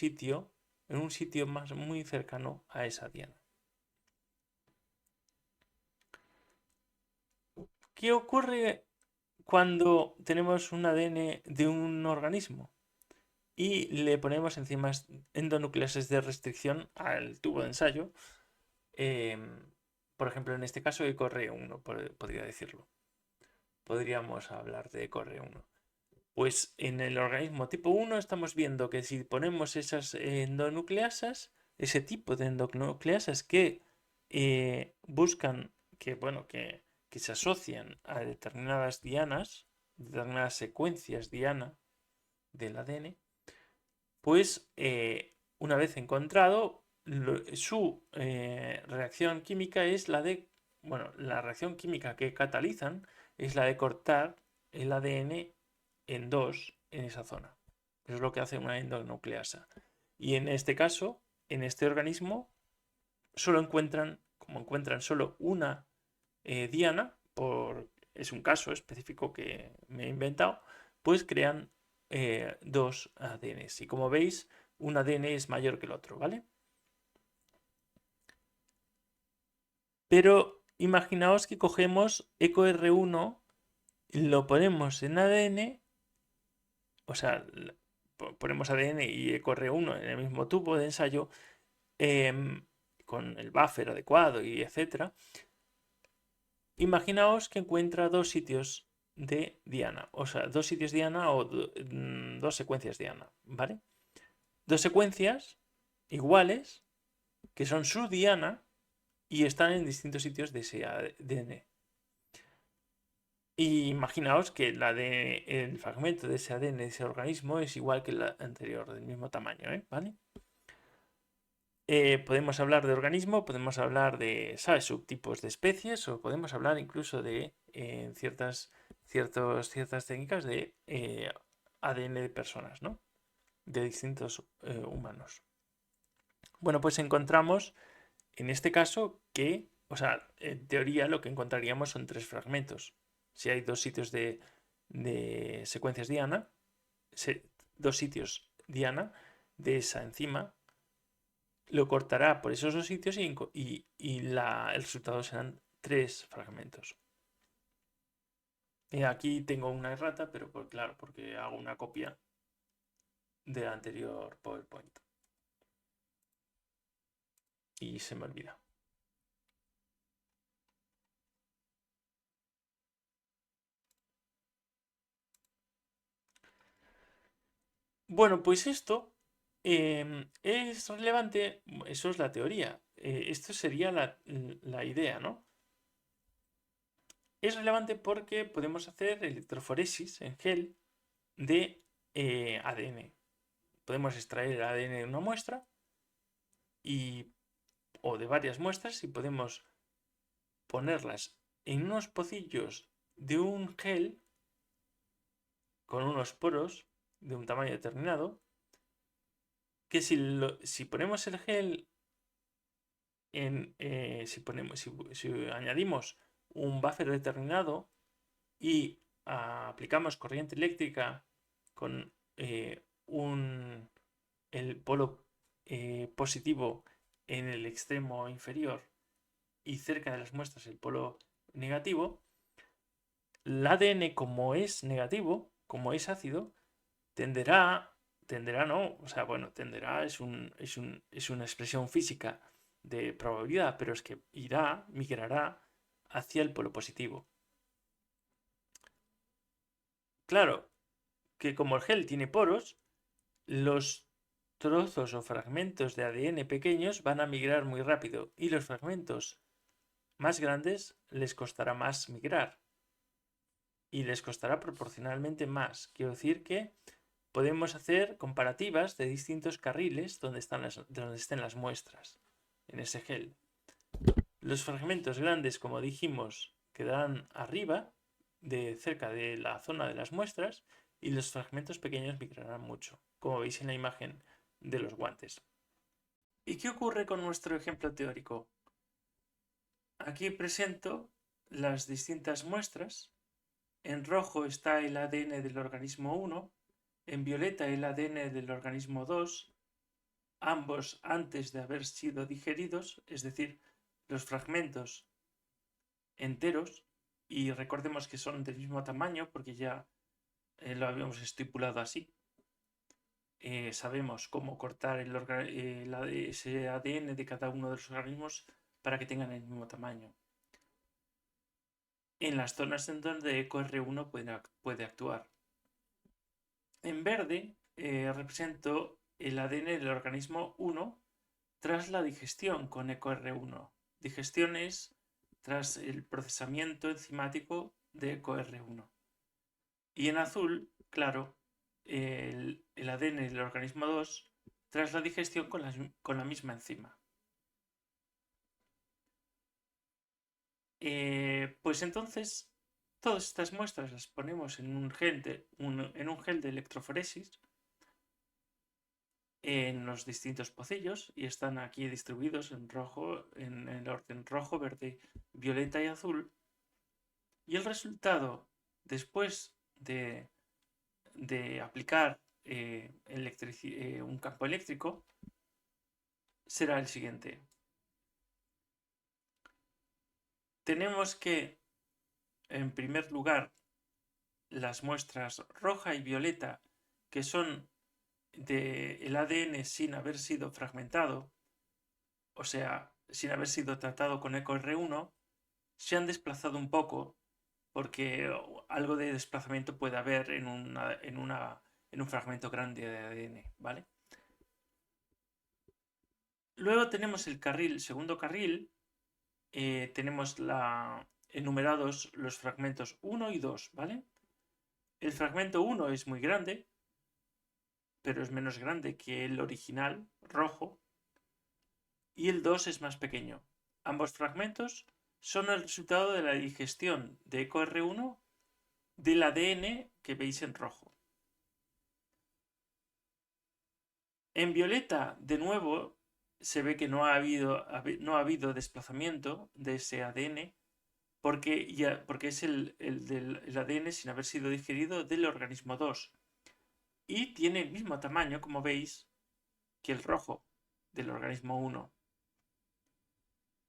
un sitio muy cercano a esa diana. ¿Qué ocurre cuando tenemos un ADN de un organismo y le ponemos enzimas endonucleases de restricción al tubo de ensayo? Por ejemplo, en este caso, EcoR1, podría decirlo. Podríamos hablar de EcoR1. Pues en el organismo tipo 1 estamos viendo que si ponemos esas endonucleasas, ese tipo de endonucleasas que buscan que se asocian a determinadas dianas, determinadas secuencias diana del ADN, pues una vez encontrado, su reacción química es la reacción química que catalizan es la de cortar el ADN en dos en esa zona. Eso es lo que hace una endonucleasa. Y en este caso, en este organismo, como encuentran solo una diana, es un caso específico que me he inventado, pues crean dos ADNs. Y como veis, un ADN es mayor que el otro, ¿vale? Pero imaginaos que cogemos EcoR1, lo ponemos en ADN, o sea, ponemos ADN y EcoR1 en el mismo tubo de ensayo, con el buffer adecuado y etcétera. Imaginaos que encuentra dos sitios de diana, o sea, dos sitios diana o dos secuencias diana, ¿vale? Dos secuencias iguales que son su diana y están en distintos sitios de ese ADN. Y imaginaos que el fragmento de ese ADN de ese organismo es igual que el anterior, del mismo tamaño, ¿vale? Podemos hablar de organismo, podemos hablar de, ¿sabes?, subtipos de especies, o podemos hablar incluso de ciertas técnicas de ADN de personas, ¿no? De distintos humanos. Bueno, pues encontramos en este caso que, o sea, en teoría lo que encontraríamos son tres fragmentos. Si hay dos sitios de secuencias diana, dos sitios diana de esa enzima, lo cortará por esos dos sitios y el resultado serán tres fragmentos. Aquí tengo una errata, pero claro, porque hago una copia del anterior PowerPoint. Y se me olvida. Bueno, pues esto es relevante, eso es la teoría. Esto sería la idea, ¿no? Es relevante porque podemos hacer electroforesis en gel de ADN. Podemos extraer el ADN de una muestra o de varias muestras y podemos ponerlas en unos pocillos de un gel con unos poros de un tamaño determinado, que si ponemos el gel si añadimos un buffer determinado y aplicamos corriente eléctrica con el polo positivo en el extremo inferior y cerca de las muestras el polo negativo, el ADN, como es negativo, como es ácido, tenderá no, o sea, bueno, tenderá es una expresión física de probabilidad, pero es que migrará hacia el polo positivo. Claro, que como el gel tiene poros, los trozos o fragmentos de ADN pequeños van a migrar muy rápido y los fragmentos más grandes les costará más migrar y les costará proporcionalmente más. Quiero decir que podemos hacer comparativas de distintos carriles donde estén las muestras en ese gel. Los fragmentos grandes, como dijimos, quedarán arriba, cerca de la zona de las muestras, y los fragmentos pequeños migrarán mucho, como veis en la imagen de los guantes. ¿Y qué ocurre con nuestro ejemplo teórico? Aquí presento las distintas muestras. En rojo está el ADN del organismo 1, en violeta el ADN del organismo 2, ambos antes de haber sido digeridos, es decir, los fragmentos enteros, y recordemos que son del mismo tamaño porque ya lo habíamos estipulado así. Sabemos cómo cortar ese ADN de cada uno de los organismos para que tengan el mismo tamaño. En las zonas en donde EcoR1 puede actuar. En verde represento el ADN del organismo 1 tras la digestión con EcoR1. Digestión es tras el procesamiento enzimático de EcoR1. Y en azul, claro, el ADN del organismo 2 tras la digestión con la misma enzima. Pues entonces, todas estas muestras las ponemos en un gel de electroforesis en los distintos pocillos y están aquí distribuidos en rojo, en el orden rojo, verde, violeta y azul. Y el resultado, después de aplicar un campo eléctrico, será el siguiente. Tenemos que, en primer lugar, las muestras roja y violeta, que son del ADN sin haber sido fragmentado, o sea, sin haber sido tratado con EcoR1, se han desplazado un poco porque algo de desplazamiento puede haber en un fragmento grande de ADN, ¿vale? Luego tenemos el segundo carril, tenemos enumerados los fragmentos 1 y 2, ¿vale? El fragmento 1 es muy grande, pero es menos grande que el original, rojo, y el 2 es más pequeño. Ambos fragmentos son el resultado de la digestión de EcoR1 del ADN que veis en rojo. En violeta, de nuevo, se ve que no ha habido desplazamiento de ese ADN porque es el ADN sin haber sido digerido del organismo 2 y tiene el mismo tamaño, como veis, que el rojo del organismo 1.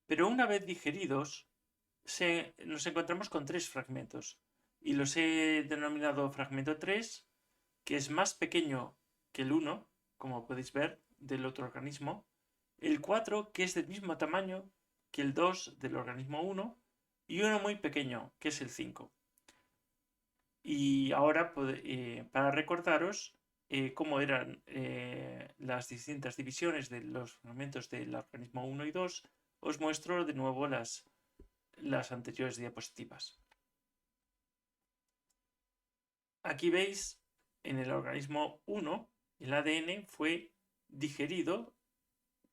Pero una vez digeridos, nos encontramos con 3 fragmentos y los he denominado fragmento 3, que es más pequeño que el 1, como podéis ver, del otro organismo, el 4, que es del mismo tamaño que el 2 del organismo 1, y uno muy pequeño, que es el 5. Y ahora, para recordaros cómo eran las distintas divisiones de los fragmentos del organismo 1 y 2, os muestro de nuevo las anteriores diapositivas. Aquí veis, en el organismo 1, el ADN fue digerido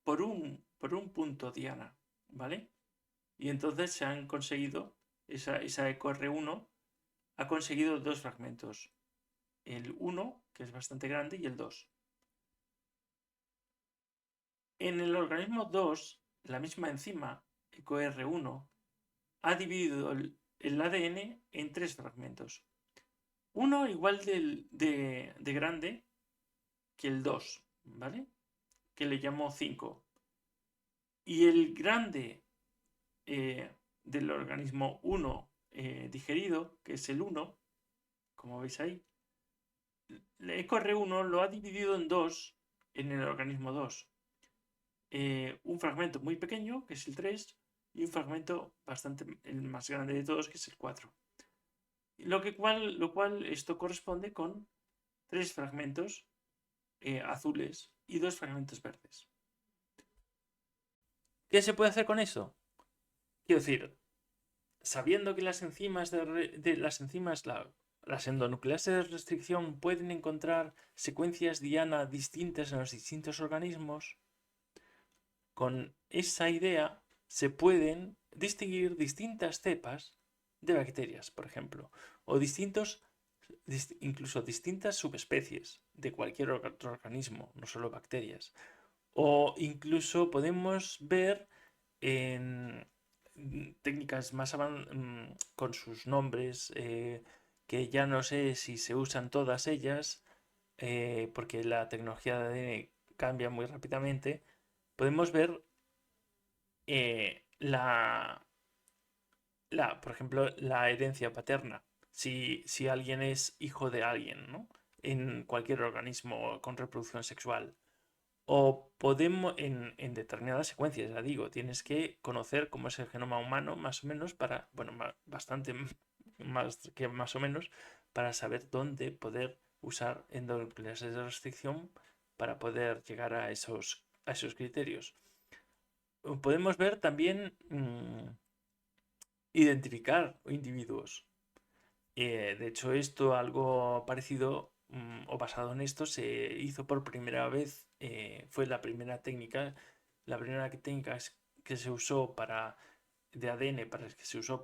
por un punto diana, ¿vale? Y entonces se han conseguido, esa EcoR1 ha conseguido 2 fragmentos, el 1, que es bastante grande, y el 2. En el organismo 2, la misma enzima, EcoR1, ha dividido el ADN en 3 fragmentos. Uno igual de grande que el 2, ¿vale? Que le llamo 5. Y el grande del organismo 1 digerido, que es el 1, como veis ahí, el EcoR1 lo ha dividido en 2 en el organismo 2. Un fragmento muy pequeño, que es el 3, y un fragmento el más grande de todos, que es el 4. Lo cual esto corresponde con 3 fragmentos azules y 2 fragmentos verdes. ¿Qué se puede hacer con eso? Quiero decir, sabiendo que las enzimas las endonucleases de restricción pueden encontrar secuencias diana distintas en los distintos organismos, con esa idea se pueden distinguir distintas cepas de bacterias, por ejemplo, o incluso distintas subespecies de cualquier otro organismo, no solo bacterias. O incluso podemos ver en técnicas más con sus nombres, que ya no sé si se usan todas ellas, porque la tecnología de ADN cambia muy rápidamente, podemos ver por ejemplo, la herencia paterna. Si alguien es hijo de alguien, ¿no? En cualquier organismo con reproducción sexual. O podemos, en determinadas secuencias, ya digo, tienes que conocer cómo es el genoma humano, más o menos, para, bueno, bastante más que más o menos, para saber dónde poder usar endonucleases de restricción para poder llegar a esos criterios. Podemos ver también identificar individuos. De hecho, esto, algo parecido o basado en esto, se hizo por primera vez, fue la primera técnica que se usó de ADN, que se usó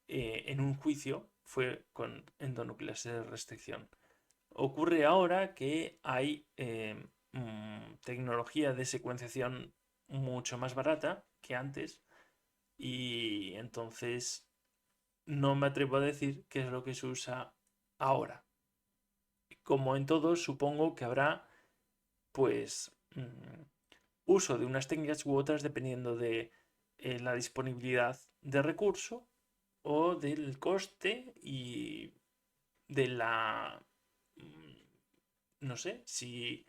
en un juicio, fue con endonucleases de restricción. Ocurre ahora que hay tecnología de secuenciación mucho más barata que antes y entonces no me atrevo a decir qué es lo que se usa ahora. Como en todo, supongo que habrá pues uso de unas técnicas u otras dependiendo de la disponibilidad de recurso o del coste y de mm, no sé si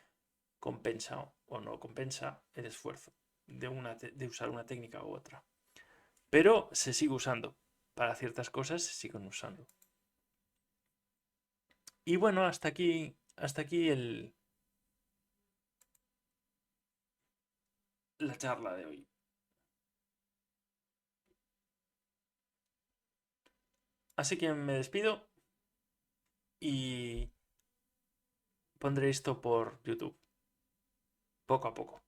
compensa o no compensa el esfuerzo de usar una técnica u otra. Pero se sigue usando. Para ciertas cosas se siguen usando. Y bueno, hasta aquí la charla de hoy. Así que me despido y pondré esto por YouTube, poco a poco.